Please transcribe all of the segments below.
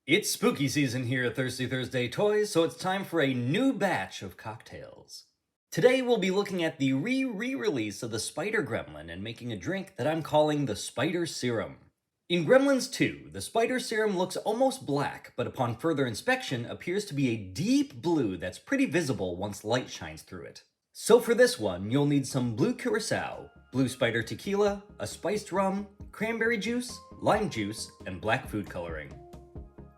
It's spooky season here at Thirsty Thursday Toys, so it's time for a new batch of cocktails. Today we'll be looking at the re-release of the Spider Gremlin and making a drink that I'm calling the Spider Serum. In Gremlins 2, the Spider Serum looks almost black, but upon further inspection appears to be a deep blue that's pretty visible once light shines through it. So for this one, you'll need some blue curacao, blue spider tequila, a spiced rum, cranberry juice, lime juice, and black food coloring.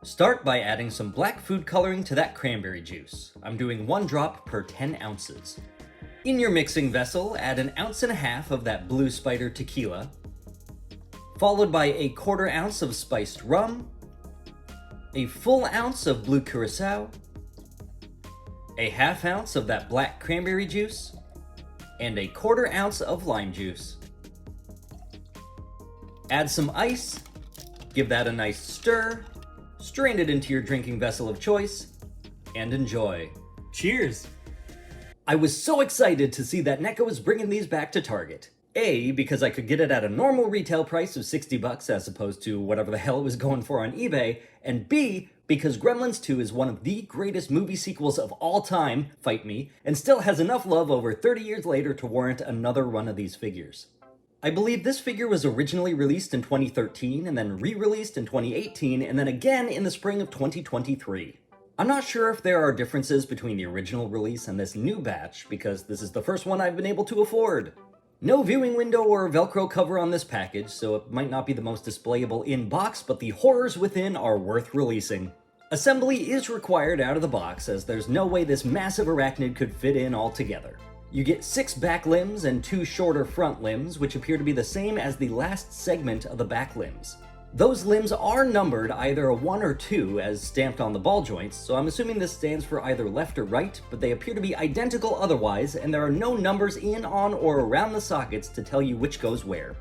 Start by adding some black food coloring to that cranberry juice. I'm doing 1 drop per 10 ounces. In your mixing vessel, add 1.5 ounces of that blue spider tequila, followed by 1/4 ounce of spiced rum, a full ounce of blue curacao, 1/2 ounce of that black cranberry juice, and 1/4 ounce of lime juice. Add some ice, give that a nice stir, strain it into your drinking vessel of choice, and enjoy. Cheers! I was so excited to see that Neca was bringing these back to Target. A, because I could get it at a normal retail price of $60 as opposed to whatever the hell it was going for on eBay, and B, because Gremlins 2 is one of the greatest movie sequels of all time, fight me, and still has enough love over 30 years later to warrant another run of these figures. I believe this figure was originally released in 2013 and then re-released in 2018 and then again in the spring of 2023. I'm not sure if there are differences between the original release and this new batch because this is the first one I've been able to afford. No viewing window or Velcro cover on this package, so it might not be the most displayable in box, but the horrors within are worth releasing. Assembly is required out of the box as there's no way this massive arachnid could fit in all together. You get 6 back limbs and 2 shorter front limbs, which appear to be the same as the last segment of the back limbs. Those limbs are numbered either a 1 or 2 as stamped on the ball joints, so I'm assuming this stands for either left or right, but they appear to be identical otherwise, and there are no numbers in, on, or around the sockets to tell you which goes where.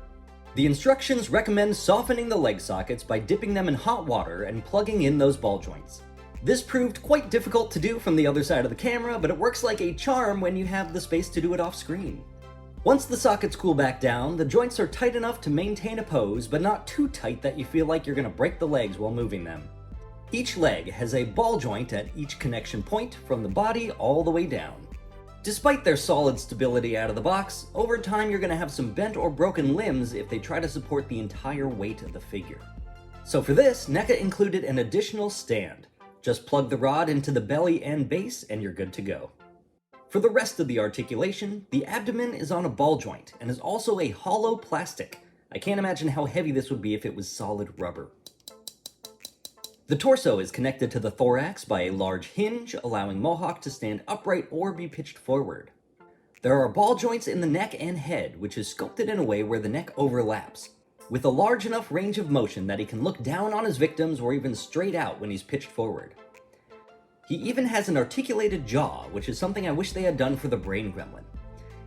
The instructions recommend softening the leg sockets by dipping them in hot water and plugging in those ball joints. This proved quite difficult to do from the other side of the camera, but it works like a charm when you have the space to do it off screen. Once the sockets cool back down, the joints are tight enough to maintain a pose, but not too tight that you feel like you're going to break the legs while moving them. Each leg has a ball joint at each connection point from the body all the way down. Despite their solid stability out of the box, over time you're going to have some bent or broken limbs if they try to support the entire weight of the figure. So for this, Neca included an additional stand. Just plug the rod into the belly and base and you're good to go. For the rest of the articulation, the abdomen is on a ball joint and is also a hollow plastic. I can't imagine how heavy this would be if it was solid rubber. The torso is connected to the thorax by a large hinge, allowing Mohawk to stand upright or be pitched forward. There are ball joints in the neck and head, which is sculpted in a way where the neck overlaps, with a large enough range of motion that he can look down on his victims or even straight out when he's pitched forward. He even has an articulated jaw, which is something I wish they had done for the brain gremlin.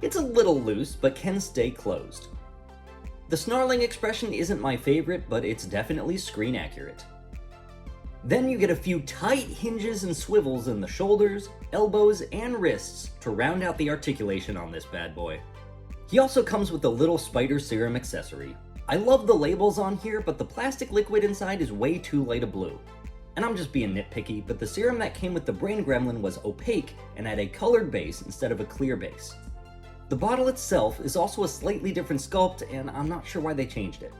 It's a little loose, but can stay closed. The snarling expression isn't my favorite, but it's definitely screen accurate. Then you get a few tight hinges and swivels in the shoulders, elbows, and wrists to round out the articulation on this bad boy. He also comes with a little Spider Serum accessory. I love the labels on here, but the plastic liquid inside is way too light a blue. And I'm just being nitpicky, but the serum that came with the brain gremlin was opaque and had a colored base instead of a clear base. The bottle itself is also a slightly different sculpt, and I'm not sure why they changed it.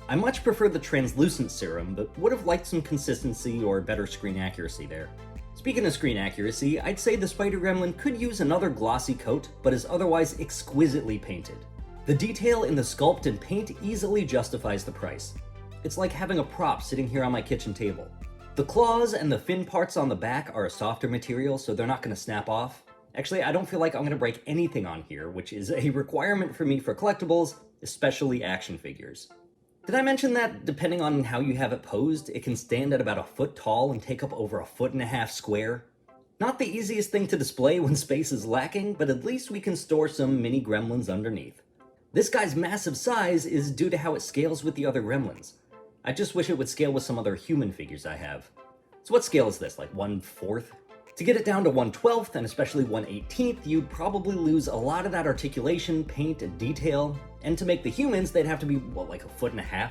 I much prefer the translucent serum, but would have liked some consistency or better screen accuracy there. Speaking of screen accuracy, I'd say the Spider Gremlin could use another glossy coat, but is otherwise exquisitely painted. The detail in the sculpt and paint easily justifies the price. It's like having a prop sitting here on my kitchen table. The claws and the fin parts on the back are a softer material, so they're not going to snap off. Actually, I don't feel like I'm going to break anything on here, which is a requirement for me for collectibles, especially action figures. Did I mention that, depending on how you have it posed, it can stand at about 1 foot tall and take up over 1.5 feet square? Not the easiest thing to display when space is lacking, but at least we can store some mini gremlins underneath. This guy's massive size is due to how it scales with the other gremlins. I just wish it would scale with some other human figures I have. So what scale is this, like 1/4? To get it down to 1/12 and especially 1/18, you'd probably lose a lot of that articulation, paint, and detail. And to make the humans, they'd have to be, what, like 1.5 feet?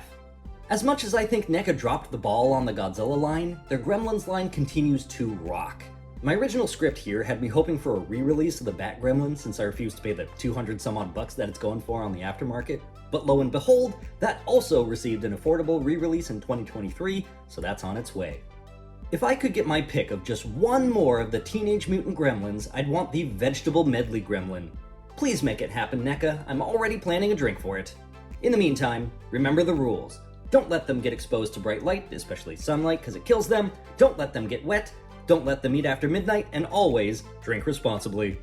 As much as I think NECA dropped the ball on the Godzilla line, their Gremlins line continues to rock. My original script here had me hoping for a re-release of the Bat Gremlin since I refused to pay the 200 some odd bucks that it's going for on the aftermarket, but lo and behold, that also received an affordable re-release in 2023, so that's on its way. If I could get my pick of just one more of the Teenage Mutant Gremlins, I'd want the Vegetable Medley Gremlin. Please make it happen, NECA. I'm already planning a drink for it. In the meantime, remember the rules. Don't let them get exposed to bright light, especially sunlight, because it kills them. Don't let them get wet. Don't let them eat after midnight, and always drink responsibly.